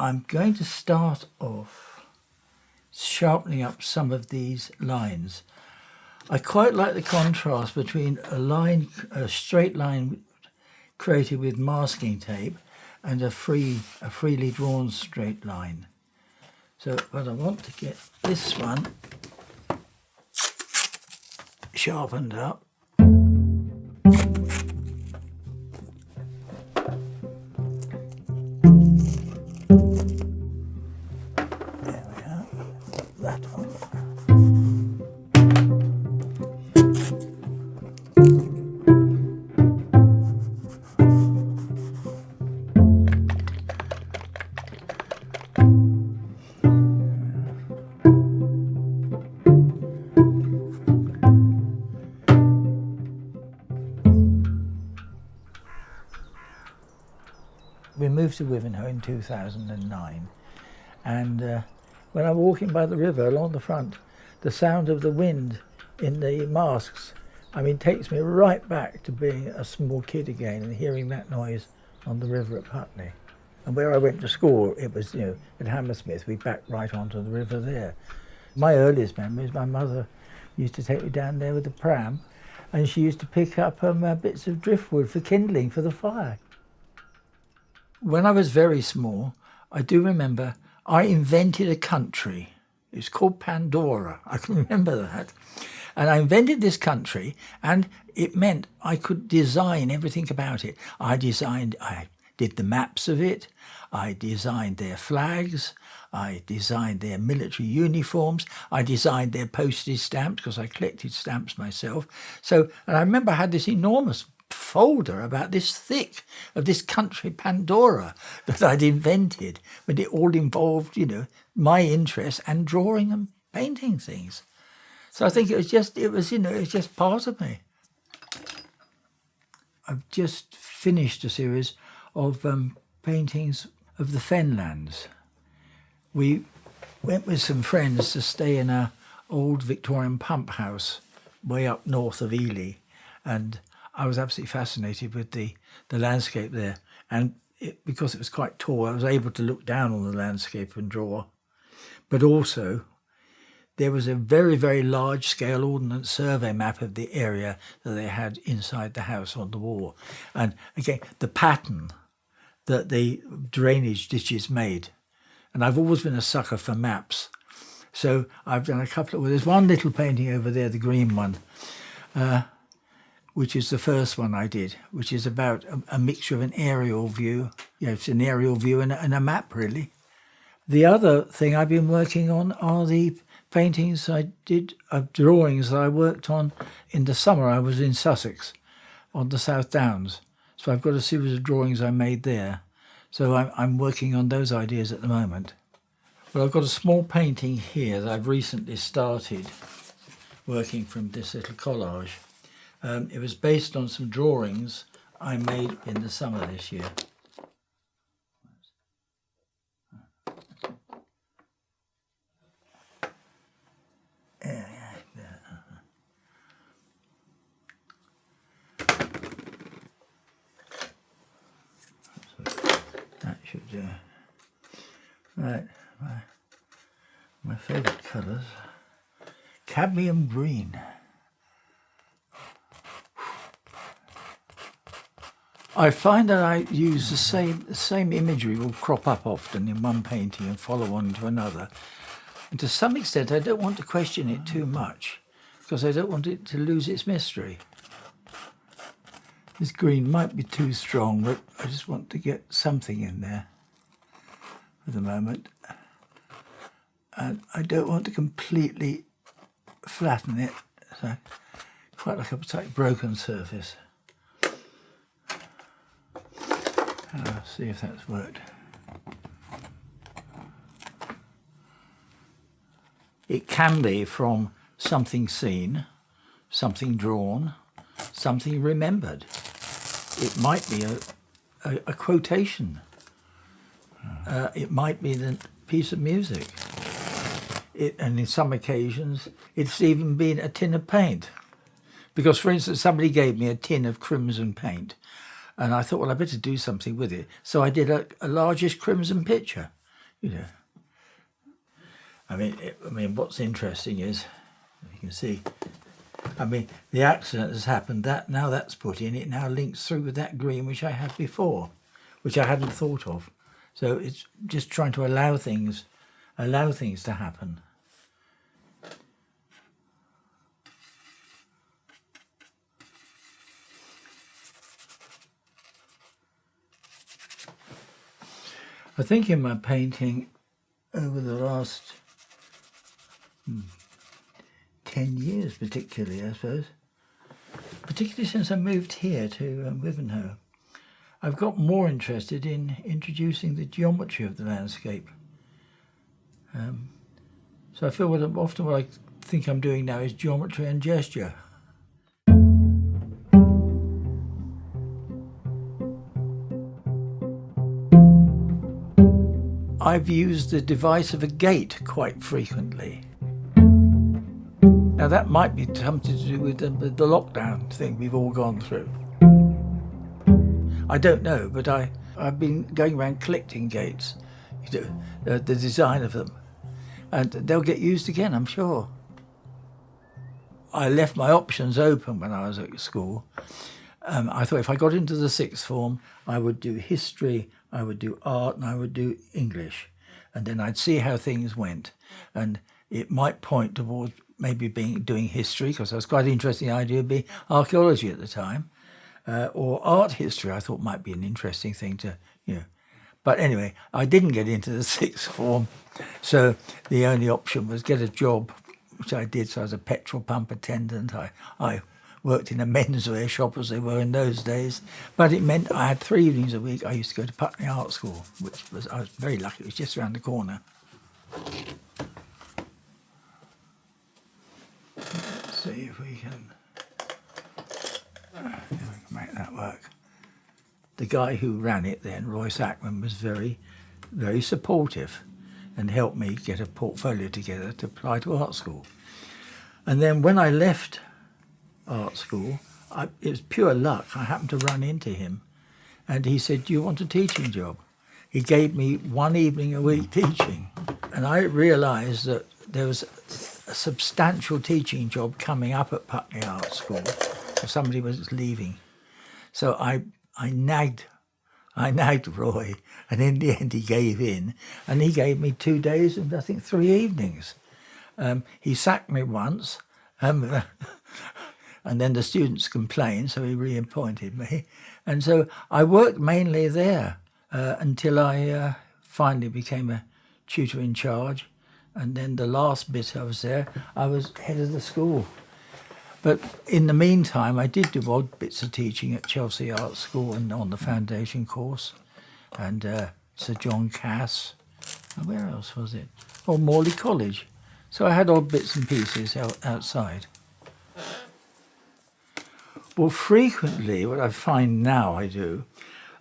I'm going to start off sharpening up some of these lines. I quite like the contrast between a straight line created with masking tape and a freely drawn straight line. So, but I want to get this one sharpened up. There we are, that one. We moved to Wivenhoe in 2009, and when I'm walking by the river along the front, the sound of the wind in the masks, takes me right back to being a small kid again and hearing that noise on the river at Putney. And where I went to school, it was, at Hammersmith, we backed right onto the river there. My earliest memories, my mother used to take me down there with the pram, and she used to pick up bits of driftwood for kindling for the fire. When I was very small, I do remember I invented a country. It's called Pandora. I can remember that. And I invented this country, and it meant I could design everything about it. I did the maps of it. I designed their flags. I designed their military uniforms. I designed their postage stamps because I collected stamps myself. And I remember I had this enormous folder about this thick of this country Pandora that I'd invented, but it all involved, my interest and drawing and painting things. So I think it was just part of me. I've just finished a series of paintings of the Fenlands. We went with some friends to stay in an old Victorian pump house way up north of Ely, and I was absolutely fascinated with the landscape there. And because it was quite tall, I was able to look down on the landscape and draw. But also, there was a very, very large-scale Ordnance Survey map of the area that they had inside the house on the wall. And again, the pattern that the drainage ditches made. And I've always been a sucker for maps. So I've done a couple of... There's one little painting over there, the green one, which is the first one I did, which is about a mixture of an aerial view. It's an aerial view and a map, really. The other thing I've been working on are the paintings I did of drawings that I worked on in the summer. I was in Sussex on the South Downs. So I've got a series of drawings I made there. So I'm working on those ideas at the moment. Well, I've got a small painting here that I've recently started working from this little collage. It was based on some drawings I made in the summer this year. That should do. Right, my favourite colours. Cadmium green. I find that I use the same imagery will crop up often in one painting and follow on to another. And to some extent, I don't want to question it too much because I don't want it to lose its mystery. This green might be too strong, but I just want to get something in there for the moment. And I don't want to completely flatten it, so quite like a tight broken surface. I'll see if that's worked. It can be from something seen, something drawn, something remembered. It might be a quotation. It might be a piece of music. And in some occasions, it's even been a tin of paint. Because, for instance, somebody gave me a tin of crimson paint, and I thought, well, I better do something with it. So I did a largish crimson picture. you know. I mean, what's interesting is, you can see, I mean, the accident has happened. Now that's put in. It now links through with that green which I had before, which I hadn't thought of. So it's just trying to allow things to happen. I think in my painting over the last 10 years particularly, I suppose, particularly since I moved here to Wivenhoe, I've got more interested in introducing the geometry of the landscape. So I feel often what I think I'm doing now is geometry and gesture. I've used the device of a gate quite frequently. Now that might be something to do with the lockdown thing we've all gone through. I don't know, but I've been going around collecting gates, the design of them, and they'll get used again, I'm sure. I left my options open when I was at school. I thought if I got into the sixth form, I would do history, I would do art, and I would do English. And then I'd see how things went. And it might point towards maybe doing history, because I was quite interested in the idea of being archaeology at the time. Or art history, I thought might be an interesting thing to, But anyway, I didn't get into the sixth form. So the only option was get a job, which I did. So I was a petrol pump attendant. I worked in a menswear shop, as they were in those days. But it meant I had 3 evenings a week. I used to go to Putney Art School, I was very lucky. It was just around the corner. Let's see if we can make that work. The guy who ran it then, Royce Ackman, was very, very supportive and helped me get a portfolio together to apply to art school. And then when I left art school, it was pure luck. I happened to run into him and he said, "Do you want a teaching job?" He gave me 1 evening a week teaching, and I realised that there was a substantial teaching job coming up at Putney Art School if somebody was leaving. So I nagged Roy, and in the end he gave in, and he gave me 2 days and I think 3 evenings. He sacked me once, and then the students complained, so he reappointed me. And so I worked mainly there until I finally became a tutor in charge. And then the last bit I was there, I was head of the school. But in the meantime, I did do odd bits of teaching at Chelsea Art School and on the foundation course, and Sir John Cass. And where else was it? Oh, Morley College. So I had odd bits and pieces outside. Well, frequently, what I find now I do,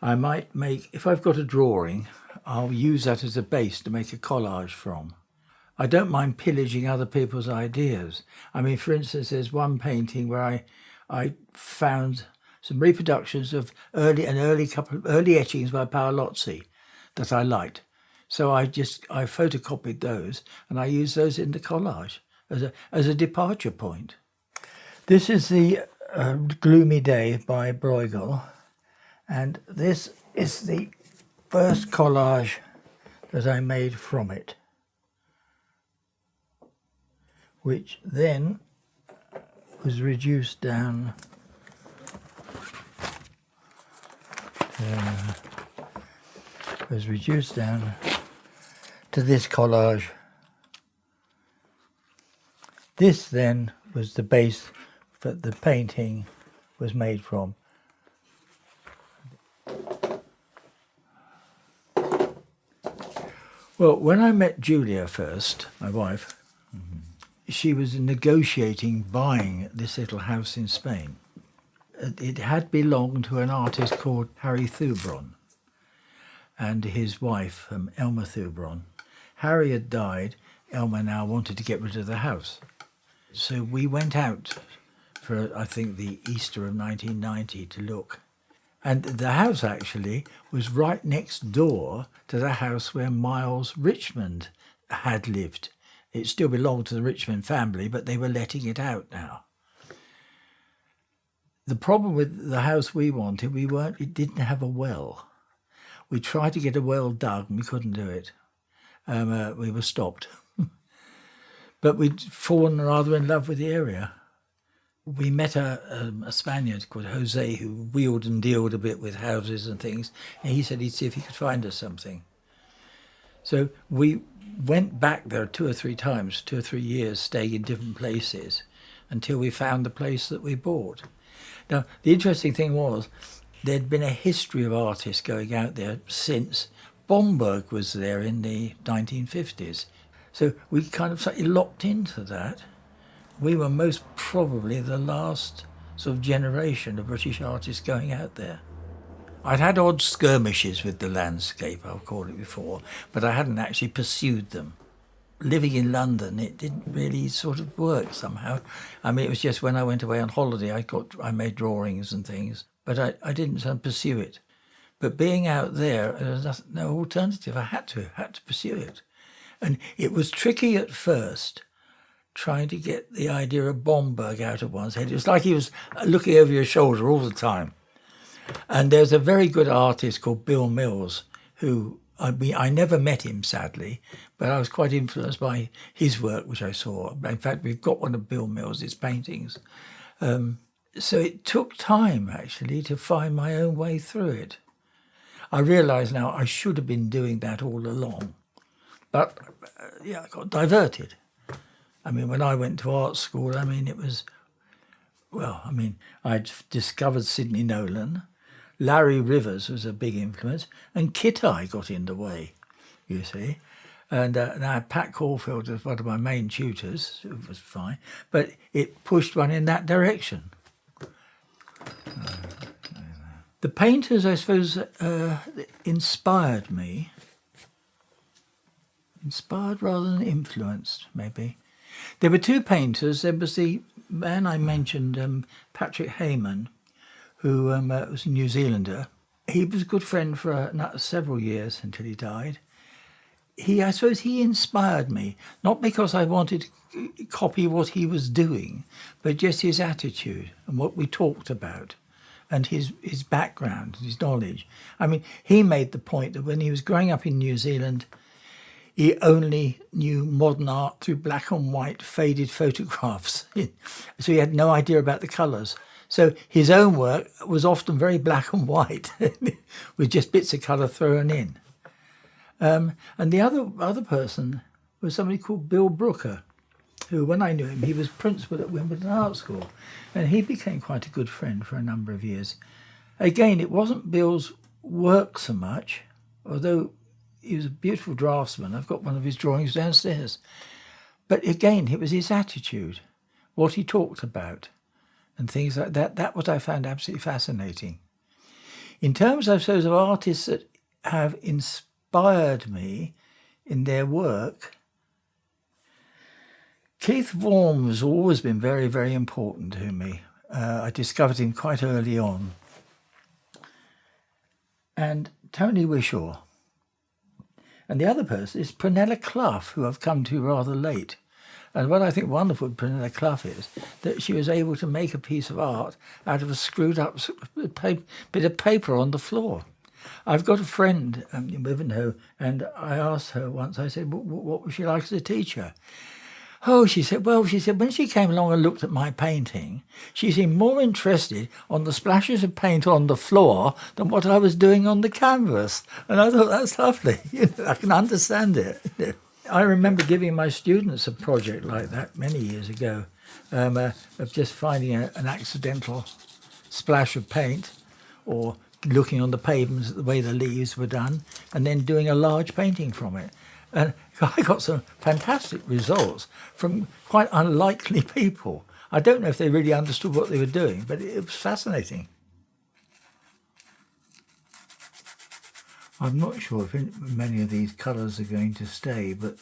I might make, if I've got a drawing, I'll use that as a base to make a collage from. I don't mind pillaging other people's ideas. I mean, for instance, there's one painting where I found some reproductions of early etchings by Paolozzi that I liked. So I photocopied those and I used those in the collage as a departure point. This is the Gloomy Day by Bruegel, and this is the first collage that I made from it, which then was reduced down to this collage. This then was the base that the painting was made from. Well, when I met Julia first, my wife, she was negotiating buying this little house in Spain. It had belonged to an artist called Harry Thubron and his wife, Elma Thubron. Harry had died. Elma now wanted to get rid of the house. So we went out for, I think, the Easter of 1990 to look. And the house actually was right next door to the house where Miles Richmond had lived. It still belonged to the Richmond family, but they were letting it out now. The problem with the house we wanted, it didn't have a well. We tried to get a well dug and we couldn't do it. We were stopped. But we'd fallen rather in love with the area. We met a Spaniard called Jose who wheeled and dealed a bit with houses and things, and he said he'd see if he could find us something. So we went back there 2 or 3 times, 2 or 3 years, staying in different places until we found the place that we bought. Now, the interesting thing was there'd been a history of artists going out there since. Bomberg was there in the 1950s. So we kind of slightly locked into that. We were most probably the last sort of generation of British artists going out there. I'd had odd skirmishes with the landscape, I'll call it before, but I hadn't actually pursued them. Living in London, it didn't really sort of work somehow. I mean, it was just when I went away on holiday, I made drawings and things, but I didn't sort of pursue it. But being out there, there was no alternative. I had to pursue it. And it was tricky at first, trying to get the idea of Bomberg out of one's head. It was like he was looking over your shoulder all the time. And there's a very good artist called Bill Mills, who, I never met him, sadly, but I was quite influenced by his work, which I saw. In fact, we've got one of Bill Mills' paintings. So it took time, actually, to find my own way through it. I realise now I should have been doing that all along. But, I got diverted. I mean, when I went to art school, I'd discovered Sidney Nolan. Larry Rivers was a big influence. And Kitai got in the way, you see. And now Pat Caulfield was one of my main tutors. It was fine. But it pushed one in that direction. The painters, I suppose, inspired me. Inspired rather than influenced, maybe. There were 2 painters. There was the man I mentioned, Patrick Heyman, who was a New Zealander. He was a good friend for several years until he died. I suppose he inspired me, not because I wanted to copy what he was doing, but just his attitude and what we talked about and his background, his knowledge. I mean, he made the point that when he was growing up in New Zealand, he only knew modern art through black and white faded photographs. So he had no idea about the colours. So his own work was often very black and white with just bits of colour thrown in. And the other person was somebody called Bill Brooker, who, when I knew him, he was principal at Wimbledon Art School. And he became quite a good friend for a number of years. Again, it wasn't Bill's work so much, although he was a beautiful draftsman. I've got one of his drawings downstairs. But again, it was his attitude, what he talked about, and things like that. That what I found absolutely fascinating. In terms, I suppose, of artists that have inspired me in their work, Keith Vaughan has always been very, very important to me. I discovered him quite early on. And Tony Wishaw. And the other person is Prunella Clough, who I've come to rather late. And what I think wonderful with Prunella Clough is that she was able to make a piece of art out of a screwed up bit of paper on the floor. I've got a friend in Wivenhoe, and I asked her once, I said, what was she like as a teacher? Oh, she said, when she came along and looked at my painting, she seemed more interested on the splashes of paint on the floor than what I was doing on the canvas. And I thought, that's lovely. I can understand it. I remember giving my students a project like that many years ago, of just finding an accidental splash of paint or looking on the pavements at the way the leaves were done and then doing a large painting from it. And I got some fantastic results from quite unlikely people. I don't know if they really understood what they were doing, but it was fascinating. I'm not sure if many of these colours are going to stay, but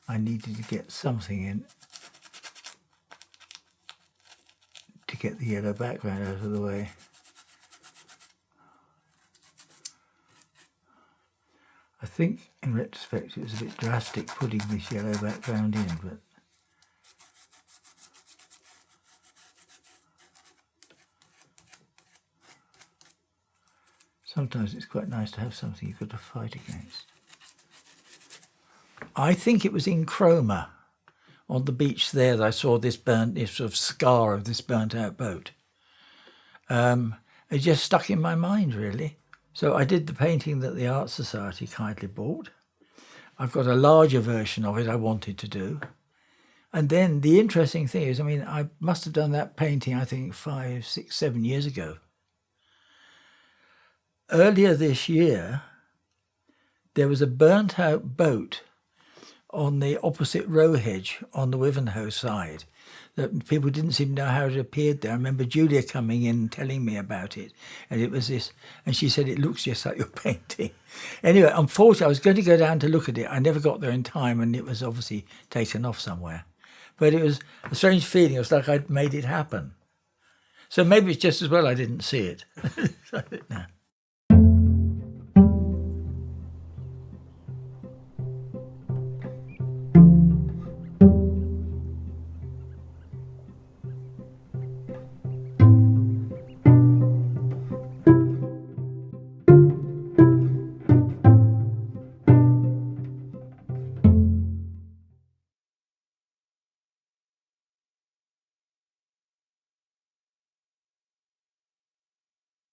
I needed to get something in to get the yellow background out of the way. I think in retrospect it was a bit drastic putting this yellow background in, but sometimes it's quite nice to have something you've got to fight against. I think it was in Cromer, on the beach there, that I saw this sort of scar of this burnt out boat. It just stuck in my mind, really. So I did the painting that the Art Society kindly bought. I've got a larger version of it I wanted to do. And then the interesting thing is, I mean, I must have done that painting, I think, 5, 6, 7 years ago. Earlier this year, there was a burnt out boat on the opposite row hedge on the Wivenhoe side that people didn't seem to know how it appeared there. I remember Julia coming in and telling me about it, and it was this, and she said, it looks just like your painting. Anyway, unfortunately, I was going to go down to look at it. I never got there in time, and it was obviously taken off somewhere. But it was a strange feeling. It was like I'd made it happen. So maybe it's just as well I didn't see it. No.